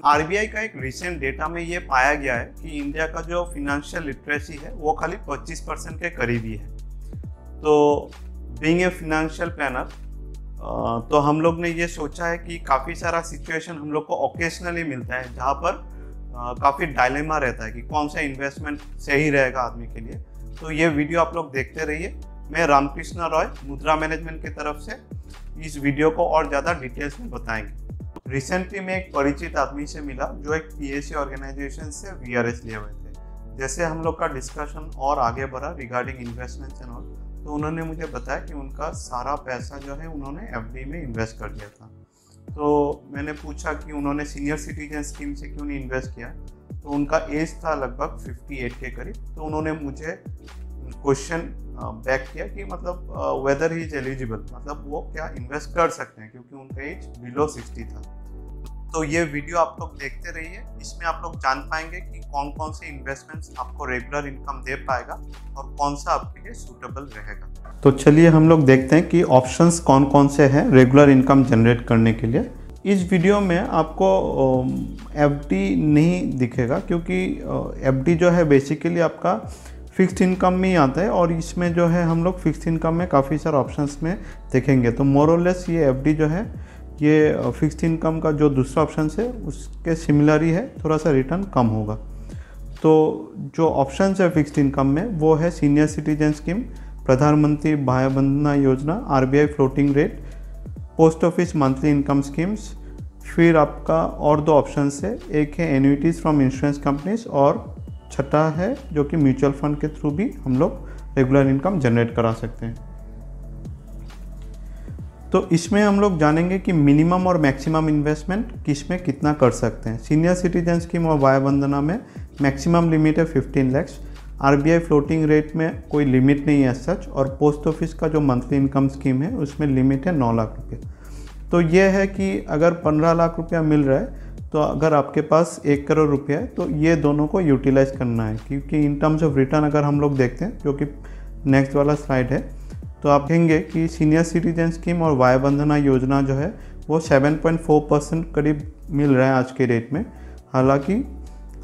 RBI का एक recent data में ये पाया गया है कि इंडिया का जो फिनेंशियल लिटरेसी है वो खाली 25% के करीब ही है। तो बीइंग ए फिनेंशियल प्लानर तो हम लोग ने ये सोचा है कि काफ़ी सारा सिचुएशन हम लोग को ओकेजनली मिलता है जहाँ पर काफ़ी डायलेमा रहता है कि कौन सा इन्वेस्टमेंट सही रहेगा आदमी के लिए। तो ये वीडियो आप लोग देखते रहिए। मैं रामकृष्ण रॉय मुद्रा मैनेजमेंट की तरफ से इस वीडियो को और ज़्यादा डिटेल्स में बताएंगे। रिसेंटली मैं एक परिचित आदमी से मिला जो एक पीएससी ऑर्गेनाइजेशन से वीआरएस लिए हुए थे। जैसे हम लोग का डिस्कशन और आगे बढ़ा रिगार्डिंग इन्वेस्टमेंट्स एंड ऑल, तो उन्होंने मुझे बताया कि उनका सारा पैसा जो है उन्होंने एफडी में इन्वेस्ट कर दिया था। तो मैंने पूछा कि उन्होंने सीनियर सिटीजन स्कीम से क्यों नहीं इन्वेस्ट किया, तो उनका एज था लगभग 58 के करीब। तो उन्होंने मुझे क्वेश्चन बैक किया कि मतलब वेदर ही इज एलिजिबल, मतलब वो क्या इन्वेस्ट कर सकते हैं क्योंकि उनका एज बिलो 60 था। तो ये वीडियो आप लोग देखते रहिए। इसमें आप लोग जान पाएंगे कि कौन कौन से इन्वेस्टमेंट्स आपको रेगुलर इनकम दे पाएगा और कौन सा आपके लिए सूटेबल रहेगा। तो चलिए हम लोग देखते हैं कि ऑप्शंस कौन कौन से हैं रेगुलर इनकम जनरेट करने के लिए। इस वीडियो में आपको एफडी नहीं दिखेगा क्योंकि एफडी जो है बेसिकली आपका फिक्स्ड इनकम में ही आता है और इसमें जो है हम लोग फिक्स्ड इनकम में काफ़ी सारे ऑप्शंस में देखेंगे। तो मोर और लेस ये एफडी जो है ये फिक्स्ड इनकम का जो दूसरा ऑप्शन है उसके सिमिलर ही है, थोड़ा सा रिटर्न कम होगा। तो जो ऑप्शन है फिक्स्ड इनकम में वो है सीनियर सिटीजन स्कीम, प्रधानमंत्री वय Vandana Yojana, RBI floating rate, post office monthly income schemes. फिर आपका और दो ऑप्शन है, एक है एन्युइटीज़ फ्रॉम इंश्योरेंस कंपनीज और छठा है जो कि म्यूचुअल फंड के थ्रू भी हम लोग रेगुलर इनकम जनरेट करा सकते हैं। तो इसमें हम लोग जानेंगे कि मिनिमम और मैक्सिमम इन्वेस्टमेंट किस में कितना कर सकते हैं। सीनियर सिटीजन स्कीम और वय वंदना में मैक्सिमम लिमिट है 15 लाख। आरबीआई फ्लोटिंग रेट में कोई लिमिट नहीं है सच, और पोस्ट ऑफिस का जो मंथली इनकम स्कीम है उसमें लिमिट है 9 लाख रुपये। तो ये है कि अगर 15 लाख रुपया मिल रहा है तो अगर आपके पास 1 करोड़ रुपया है तो ये दोनों को यूटिलाइज करना है, क्योंकि इन टर्म्स ऑफ रिटर्न अगर हम लोग देखते हैं जो कि नेक्स्ट वाला स्लाइड है तो आप देखेंगे कि सीनियर सिटीजन स्कीम और वय वंदना योजना जो है वो 7.4% करीब मिल रहा है आज के रेट में। हालांकि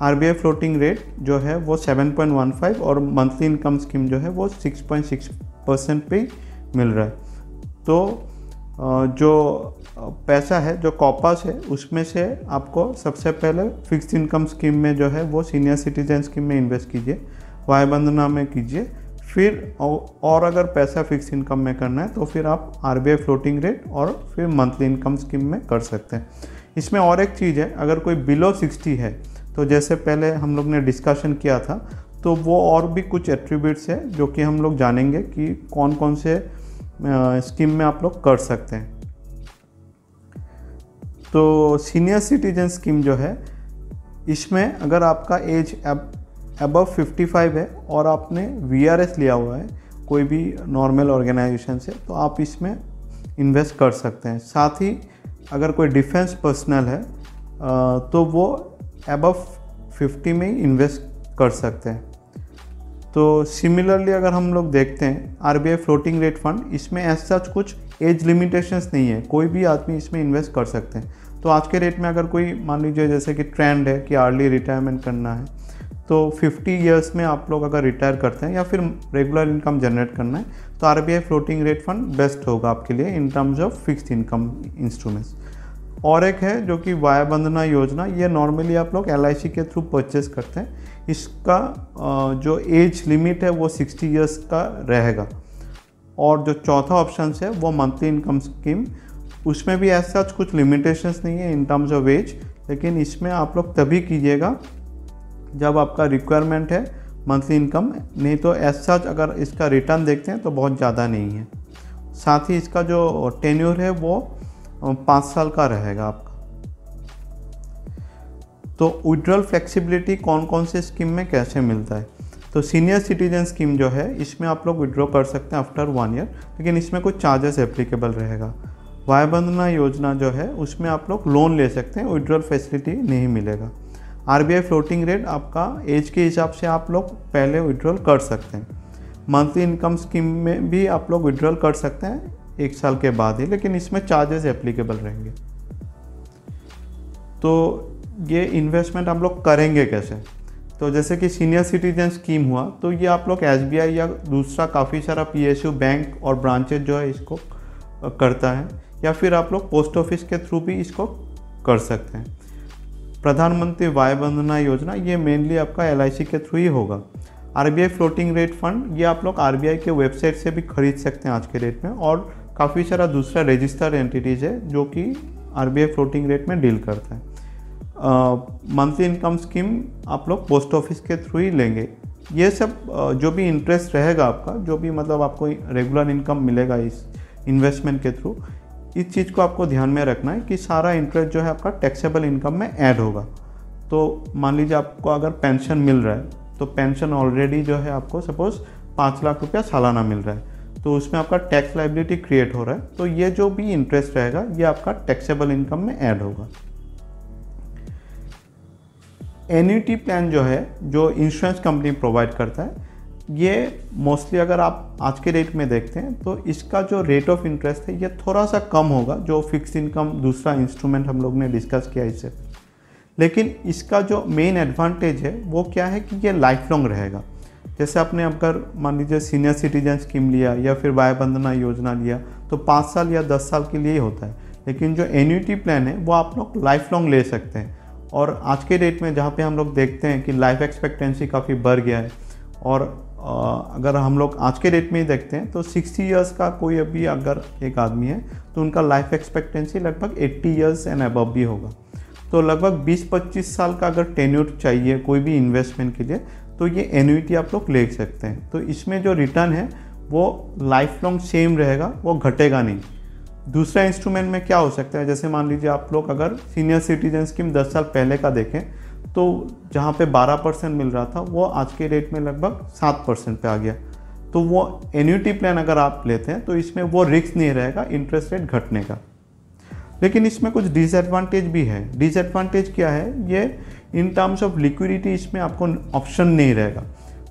आरबीआई फ्लोटिंग रेट जो है वो 7.15 और मंथली इनकम स्कीम जो है वो 6.6% पे ही मिल रहा है। तो जो पैसा है जो कॉपस है उसमें से आपको सबसे पहले फिक्स्ड इनकम स्कीम में जो है वो सीनियर सिटीजन स्कीम में इन्वेस्ट कीजिए, वय वंदना में कीजिए। फिर और अगर पैसा फिक्स इनकम में करना है तो फिर आप आरबीआई फ्लोटिंग रेट और फिर मंथली इनकम स्कीम में कर सकते हैं। इसमें और एक चीज़ है, अगर कोई बिलो 60 है तो जैसे पहले हम लोग ने डिस्कशन किया था तो वो और भी कुछ एट्रीब्यूट्स है जो कि हम लोग जानेंगे कि कौन कौन से स्कीम में आप लोग कर सकते हैं। तो सीनियर सिटीजन स्कीम जो है इसमें अगर आपका एज अबव 55 है और आपने वीआरएस लिया हुआ है कोई भी नॉर्मल ऑर्गेनाइजेशन से तो आप इसमें इन्वेस्ट कर सकते हैं। साथ ही अगर कोई डिफेंस पर्सनल है तो वो अबव 50 में ही इन्वेस्ट कर सकते हैं। तो सिमिलरली अगर हम लोग देखते हैं आरबीआई फ्लोटिंग रेट फंड, इसमें एज सच कुछ एज लिमिटेशंस नहीं है, कोई भी आदमी इसमें इन्वेस्ट कर सकते हैं। तो आज के रेट में अगर कोई मान लीजिए जैसे कि ट्रेंड है कि अर्ली रिटायरमेंट करना है तो 50 इयर्स में आप लोग अगर रिटायर करते हैं या फिर रेगुलर इनकम जनरेट करना है तो RBI floating rate fund best होगा आपके लिए in terms of fixed income instruments. और एक है जो कि वय वंदना योजना, ये नॉर्मली आप लोग एलआईसी के थ्रू परचेस करते हैं। इसका जो एज लिमिट है वो 60 इयर्स का रहेगा। और जो चौथा ऑप्शन है वो मंथली इनकम स्कीम, उसमें भी ऐसा कुछ लिमिटेशंस नहीं है इन टर्म्स ऑफ एज, लेकिन इसमें आप लोग तभी कीजिएगा जब आपका रिक्वायरमेंट है मंथली इनकम, नहीं तो ऐसा अगर इसका रिटर्न देखते हैं तो बहुत ज़्यादा नहीं है। साथ ही इसका जो टेन्योर है वो 5 साल का रहेगा आपका। तो विड्रॉल फ्लेक्सिबिलिटी कौन कौन से स्कीम में कैसे मिलता है, तो सीनियर सिटीजन स्कीम जो है इसमें आप लोग विड्रॉ कर सकते हैं आफ्टर 1 ईयर, लेकिन इसमें कुछ चार्जेस एप्लीकेबल रहेगा। वय वंदना योजना जो है उसमें आप लोग लोन ले सकते हैं, विड्रॉल फैसिलिटी नहीं मिलेगा। आरबीआई फ्लोटिंग रेट आपका एज के हिसाब से आप लोग पहले विड्रॉल कर सकते हैं। मंथली इनकम स्कीम में भी आप लोग विड्रॉल कर सकते हैं 1 साल के बाद ही, लेकिन इसमें चार्जेस एप्लीकेबल रहेंगे। तो ये इन्वेस्टमेंट हम लोग करेंगे कैसे। तो जैसे कि सीनियर सिटीजन स्कीम हुआ, तो ये आप लोग SBI या दूसरा काफ़ी सारा PSU बैंक और ब्रांचेज जो है इसको करता है, या फिर आप लोग पोस्ट ऑफिस के थ्रू भी इसको कर सकते हैं। प्रधानमंत्री वय वंदना योजना ये मेनली आपका LIC के थ्रू ही होगा। RBI फ्लोटिंग रेट फंड ये आप लोग RBI के वेबसाइट से भी खरीद सकते हैं आज के रेट में, और काफ़ी सारा दूसरा रजिस्टर्ड एंटिटीज़ है जो कि RBI फ्लोटिंग रेट में डील करता है। मंथली इनकम स्कीम आप लोग पोस्ट ऑफिस के थ्रू ही लेंगे। ये सब जो भी इंटरेस्ट रहेगा आपका, जो भी मतलब आपको रेगुलर इनकम मिलेगा इस इन्वेस्टमेंट के थ्रू, इस चीज़ को आपको ध्यान में रखना है कि सारा इंटरेस्ट जो है आपका टैक्सेबल इनकम में ऐड होगा। तो मान लीजिए आपको अगर पेंशन मिल रहा है, तो पेंशन ऑलरेडी जो है आपको सपोज 5 लाख रुपया सालाना मिल रहा है, तो उसमें आपका टैक्स लायबिलिटी क्रिएट हो रहा है, तो ये जो भी इंटरेस्ट रहेगा ये आपका टैक्सेबल इनकम में ऐड होगा। एन्युटी प्लान जो है, जो इंश्योरेंस कंपनी प्रोवाइड करता है, ये मोस्टली अगर आप आज के रेट में देखते हैं तो इसका जो रेट ऑफ इंटरेस्ट है ये थोड़ा सा कम होगा जो फिक्स इनकम दूसरा इंस्ट्रूमेंट हम लोग ने डिस्कस किया इससे। लेकिन इसका जो मेन एडवांटेज है वो क्या है कि ये लाइफ लॉन्ग रहेगा। जैसे आपने अगर मान लीजिए सीनियर सिटीजन स्कीम लिया या फिर वय वंदना योजना लिया, तो 5 साल या 10 साल के लिए ही होता है। लेकिन जो एन्युटी प्लान है वो आप लोग लाइफ लॉन्ग ले सकते हैं। और आज के डेट में जहाँ पे हम लोग देखते हैं कि लाइफ एक्सपेक्टेंसी काफ़ी बढ़ गया है, और अगर हम लोग आज के डेट में ही देखते हैं तो 60 इयर्स का कोई अभी अगर एक आदमी है तो उनका लाइफ एक्सपेक्टेंसी लगभग 80 इयर्स एंड अबव भी होगा। तो लगभग 20-25 साल का अगर टेन्योर चाहिए कोई भी इन्वेस्टमेंट के लिए, तो ये एन्युटी आप लोग ले सकते हैं। तो इसमें जो रिटर्न है वो लाइफ लॉन्ग सेम रहेगा, वो घटेगा नहीं। दूसरा इंस्ट्रूमेंट में क्या हो सकता है, जैसे मान लीजिए आप लोग अगर सीनियर सिटीजन स्कीम 10 साल पहले का देखें तो जहाँ पे 12% मिल रहा था वो आज के रेट में लगभग 7% पे आ गया। तो वो एन्युटी प्लान अगर आप लेते हैं तो इसमें वो रिस्क नहीं रहेगा इंटरेस्ट रेट घटने का। लेकिन इसमें कुछ डिसएडवांटेज भी है। डिसएडवांटेज क्या है, ये इन टर्म्स ऑफ लिक्विडिटी इसमें आपको ऑप्शन नहीं रहेगा।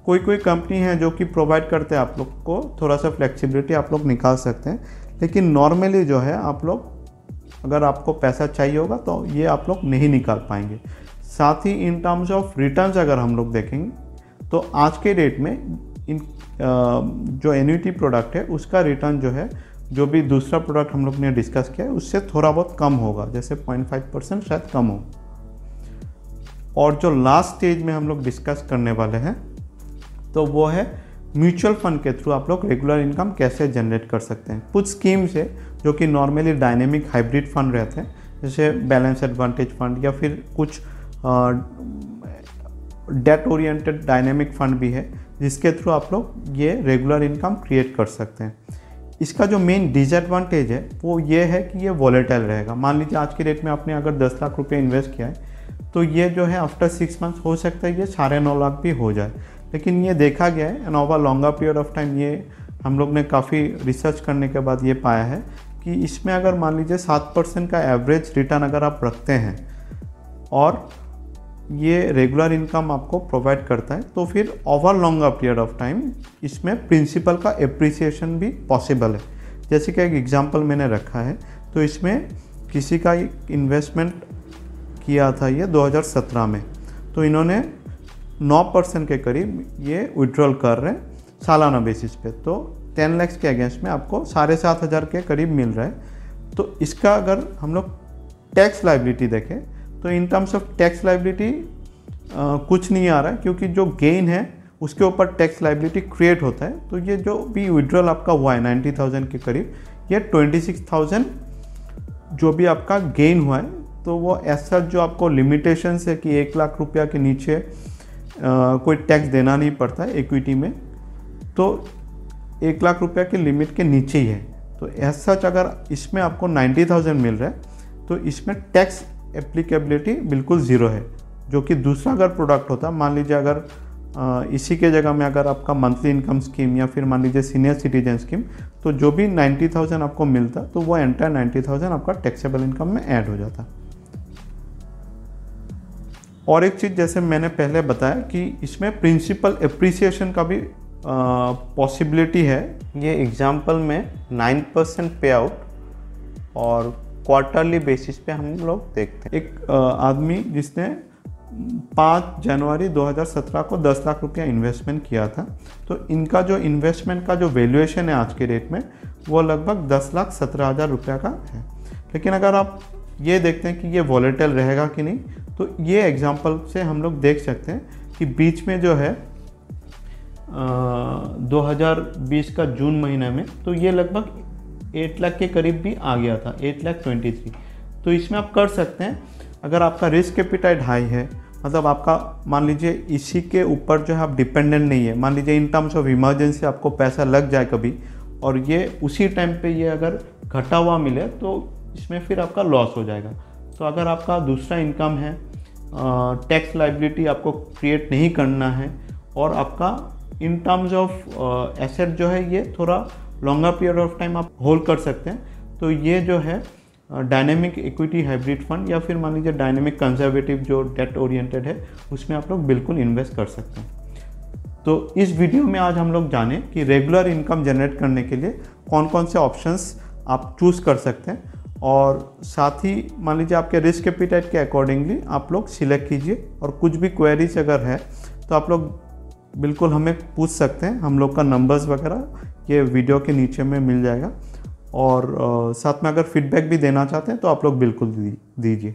कोई कंपनी है जो कि प्रोवाइड करते हैं आप लोग को थोड़ा सा फ्लेक्सिबिलिटी, आप लोग निकाल सकते हैं। लेकिन नॉर्मली जो है आप लोग अगर आपको पैसा चाहिए होगा तो ये आप लोग नहीं निकाल पाएंगे। साथ ही इन टर्म्स ऑफ रिटर्न्स अगर हम लोग देखेंगे तो आज के डेट में इन जो एन्युटी प्रोडक्ट है उसका रिटर्न जो है, जो भी दूसरा प्रोडक्ट हम लोग ने डिस्कस किया है उससे थोड़ा बहुत कम होगा, जैसे 0.5% शायद कम हो। और जो लास्ट स्टेज में हम लोग डिस्कस करने वाले हैं तो वो है म्यूचुअल फंड के थ्रू आप लोग रेगुलर इनकम कैसे जनरेट कर सकते हैं। कुछ स्कीम्स है जो कि नॉर्मली डायनेमिक हाइब्रिड फंड रहते हैं, जैसे बैलेंस एडवांटेज फंड या फिर कुछ डेट ओरिएंटेड डायनेमिक फंड भी है, जिसके थ्रू आप लोग ये रेगुलर इनकम क्रिएट कर सकते हैं। इसका जो मेन डिसएडवांटेज है वो ये है कि ये वॉलेटाइल रहेगा। मान लीजिए आज के डेट में आपने अगर 10 लाख रुपये इन्वेस्ट किया है तो ये जो है आफ्टर 6 मंथ्स हो सकता है ये 9.5 लाख भी हो जाए। लेकिन ये देखा गया है and over longer period of time, ये हम लोग ने काफ़ी रिसर्च करने के बाद ये पाया है कि इसमें अगर मान लीजिए 7% का एवरेज रिटर्न अगर आप रखते हैं और ये रेगुलर इनकम आपको प्रोवाइड करता है, तो फिर over longer period of time इसमें प्रिंसिपल का एप्रिसिएशन भी पॉसिबल है। जैसे कि एक एग्जांपल मैंने रखा है, तो इसमें किसी का इन्वेस्टमेंट किया था ये 2017 में, तो इन्होंने 9% के करीब ये विड्रॉल कर रहे हैं सालाना बेसिस पे, तो 10 लाख के अगेंस्ट में आपको 7,500 के करीब मिल रहा है। तो इसका अगर हम लोग टैक्स लायबिलिटी देखें तो in terms of tax liability कुछ नहीं आ रहा है, क्योंकि जो गेन है उसके ऊपर टैक्स लायबिलिटी क्रिएट होता है। तो ये जो भी विड्रॉल आपका हुआ है 90,000 के करीब, ये 26,000 जो भी आपका गेन हुआ है, तो वो ऐसा जो आपको लिमिटेशंस है कि 1 लाख रुपया के नीचे कोई टैक्स देना नहीं पड़ता है इक्विटी में, तो 1 लाख रुपया के लिमिट के नीचे ही है। तो ऐसा अगर इसमें आपको 90,000 मिल रहा है तो इसमें टैक्स एप्लीकेबिलिटी बिल्कुल ज़ीरो है। जो कि दूसरा अगर प्रोडक्ट होता, मान लीजिए अगर इसी के जगह में अगर आपका मंथली इनकम स्कीम या फिर मान लीजिए सीनियर सिटीजन स्कीम, तो जो भी 90,000 आपको मिलता तो वो एंटायर 90,000 आपका टैक्सेबल इनकम में ऐड हो जाता। और एक चीज़ जैसे मैंने पहले बताया कि इसमें प्रिंसिपल एप्रिसिएशन का भी पॉसिबिलिटी है। ये एग्जाम्पल में 9% पे आउट और क्वार्टरली बेसिस पे हम लोग देखते हैं। एक आदमी जिसने 5 जनवरी 2017 को 10 लाख रुपया इन्वेस्टमेंट किया था, तो इनका जो इन्वेस्टमेंट का जो वैल्यूएशन है आज के रेट में वो लगभग 10,17,000 रुपया का है। लेकिन अगर आप ये देखते हैं कि ये वॉलेटाइल रहेगा कि नहीं, तो ये एग्जांपल से हम लोग देख सकते हैं कि बीच में जो है 2020 का जून महीने में तो ये लगभग 8 लाख के करीब भी आ गया था, 8,23,000। तो इसमें आप कर सकते हैं, अगर आपका रिस्क एपिटाइट हाई है, मतलब आपका मान लीजिए इसी के ऊपर जो है आप डिपेंडेंट नहीं है, मान लीजिए इन टर्म्स ऑफ इमरजेंसी आपको पैसा लग जाए कभी और ये उसी टाइम पे ये अगर घटा हुआ मिले तो इसमें फिर आपका लॉस हो जाएगा। तो अगर आपका दूसरा इनकम है, टैक्स लाइबिलिटी आपको क्रिएट नहीं करना है और आपका इन टर्म्स ऑफ एसेट जो है ये थोड़ा लॉन्गर पीरियड ऑफ टाइम आप होल्ड कर सकते हैं, तो ये जो है डायनेमिक इक्विटी हाइब्रिड फंड या फिर मान लीजिए डायनेमिक कंजर्वेटिव जो डेट ओरिएंटेड है उसमें आप लोग बिल्कुल इन्वेस्ट कर सकते हैं। तो इस वीडियो में आज हम लोग जाने कि रेगुलर इनकम जनरेट करने के लिए कौन कौन से ऑप्शंस आप चूज़ कर सकते हैं और साथ ही मान लीजिए आपके रिस्क एपिटाइट के अकॉर्डिंगली आप लोग सिलेक्ट कीजिए। और कुछ भी क्वेरीज अगर है तो आप लोग बिल्कुल हमें पूछ सकते हैं, हम लोग का नंबर्स वगैरह ये वीडियो के नीचे में मिल जाएगा। और साथ में अगर फीडबैक भी देना चाहते हैं तो आप लोग बिल्कुल दीजिए।